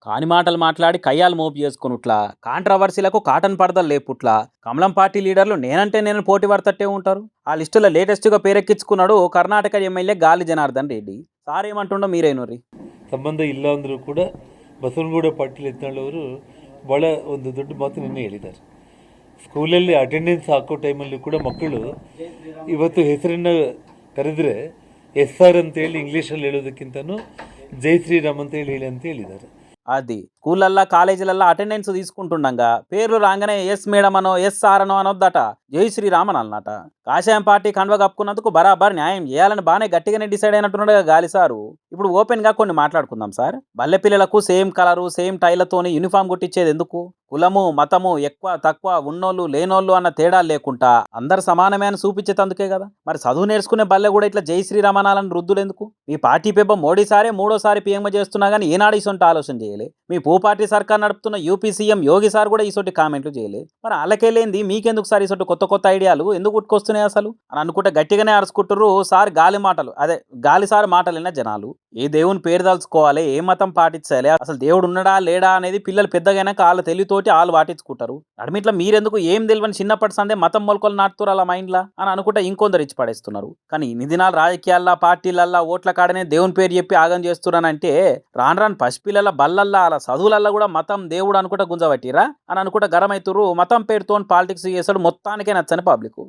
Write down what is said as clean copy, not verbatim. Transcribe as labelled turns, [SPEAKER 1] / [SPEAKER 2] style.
[SPEAKER 1] కాని మాటలు మాట్లాడి కయ్యాలు మోపు చేసుకునుట్లా కాంట్రవర్సీలకు కాటన్ పడదలు లేపుట్లా కమలం పార్టీ లీడర్లు నేనంటే నేను పోటీ పడతట్టే ఉంటారు. ఆ లిస్టులో లేటెస్ట్గా పేరెక్కించుకున్నాడు కర్ణాటక ఎమ్మెల్యే గాలి జనార్దన్ రెడ్డి. సార్ ఏమంటుండో మీరేనురి.
[SPEAKER 2] ಸಂಬಂಧ ಇಲ್ಲ ಅಂದರೂ ಕೂಡ ಬಸವನಗೌಡ ಪಾಟೀಲ್ ಯತ್ನಾಳ್ ಭಾಳ ಒಂದು ದೊಡ್ಡ ಮಾತು ನಿನ್ನೆ ಹೇಳಿದ್ದಾರೆ. ಸ್ಕೂಲಲ್ಲಿ ಅಟೆಂಡೆನ್ಸ್ ಹಾಕೋ ಟೈಮಲ್ಲಿ ಕೂಡ ಮಕ್ಕಳು ಇವತ್ತು ಹೆಸರನ್ನು ಕರೆದರೆ SR ಅಂತೇಳಿ ಇಂಗ್ಲೀಷಲ್ಲಿ ಹೇಳೋದಕ್ಕಿಂತನೂ ಜೈ ಶ್ರೀರಾಮ್ ಅಂತೇಳಿ ಹೇಳಿ ಅಂತ ಹೇಳಿದ್ದಾರೆ.
[SPEAKER 1] అది స్కూళ్ళల్లో కాలేజీలల్లో అటెండెన్స్ తీసుకుంటుండగా పేర్లు రాగానే ఎస్ మేడం అనో ఎస్ సార్ అనో అనొద్దట, జై శ్రీరామన్ అన్నట. కాషాయం పార్టీ కండువ కప్పుకున్నందుకు బరాబర్ న్యాయం చేయాలని బాగానే గట్టిగానే డిసైడ్ అయినట్టున్నాడు గాలి సారు. ఇప్పుడు ఓపెన్ గా కొన్ని మాట్లాడుకుందాం సార్. బల్లె పిల్లలకు సేమ్ కలరు సేమ్ టైలతోని యూనిఫామ్ కుట్టించేది ఎందుకు? కులము మతము ఎక్కువ తక్కువ ఉన్నోళ్ళు లేనోళ్ళు అన్న తేడా లేకుండా అందరు సమానమే అని చూపించేందుకే కదా. మరి చదువు నేర్చుకునే బల్లె కూడా ఇట్లా జై శ్రీరామనాలని రుద్దులు ఎందుకు? మీ పార్టీ పెబ్బ మోడీసారే మూడోసారి పీఎం చేస్తున్నా కానీ ఏనాడు ఇసొంటి ఆలోచన చేయలే. మీ పూ పార్టీ సర్కార్ నడుపుతున్న యూపీ సీఎం యోగి సార్ కూడా ఇసొంటి కామెంట్లు చేయలే. మరి వాళ్ళకేలేంది మీకెందుకు సార్ ఇసొంటి కొత్త కొత్త ఐడియాలు ఎందుకు పుట్టుకొస్తున్నాయి అసలు అని అనుకుంటే గట్టిగానే అరుచుకుంటారు సార్. గాలి మాటలు అదే గాలి సార్ మాటలైన జనాలు ఏ దేవుని పేరు తలుచుకోవాలి, ఏ మతం పాటించాలి, అసలు దేవుడు ఉన్నాడా లేడా అనేది పిల్లలు పెద్దగైనాక వాళ్ళ తెలివితోటి వాళ్ళు పాటించుకుంటారు. అడమిట్లా మీరెందుకు ఏం తెలియని చిన్నప్పటి సందే మతం మొలకలు నాటుతారు అలా మైండ్లా అని అనుకుంటే ఇంకొందరు ఇచ్చి పడేస్తున్నారు. కానీ ఇన్ని దినాలు రాజకీయాల్లో పార్టీలల్లో ఓట్ల కాడనే దేవుని పేరు చెప్పి ఆగం చేస్తున్నానంటే రాను రాను పసిపిల్లల బల్లల్లా అలా చదువులల్లో కూడా మతం దేవుడు అనుకుంటా గుంజబట్టిరా అని అనుకుంటా గరమైతురు. మతం పేరుతో పాలిటిక్స్ చేసాడు మొత్తానికే నచ్చని పబ్లిక్.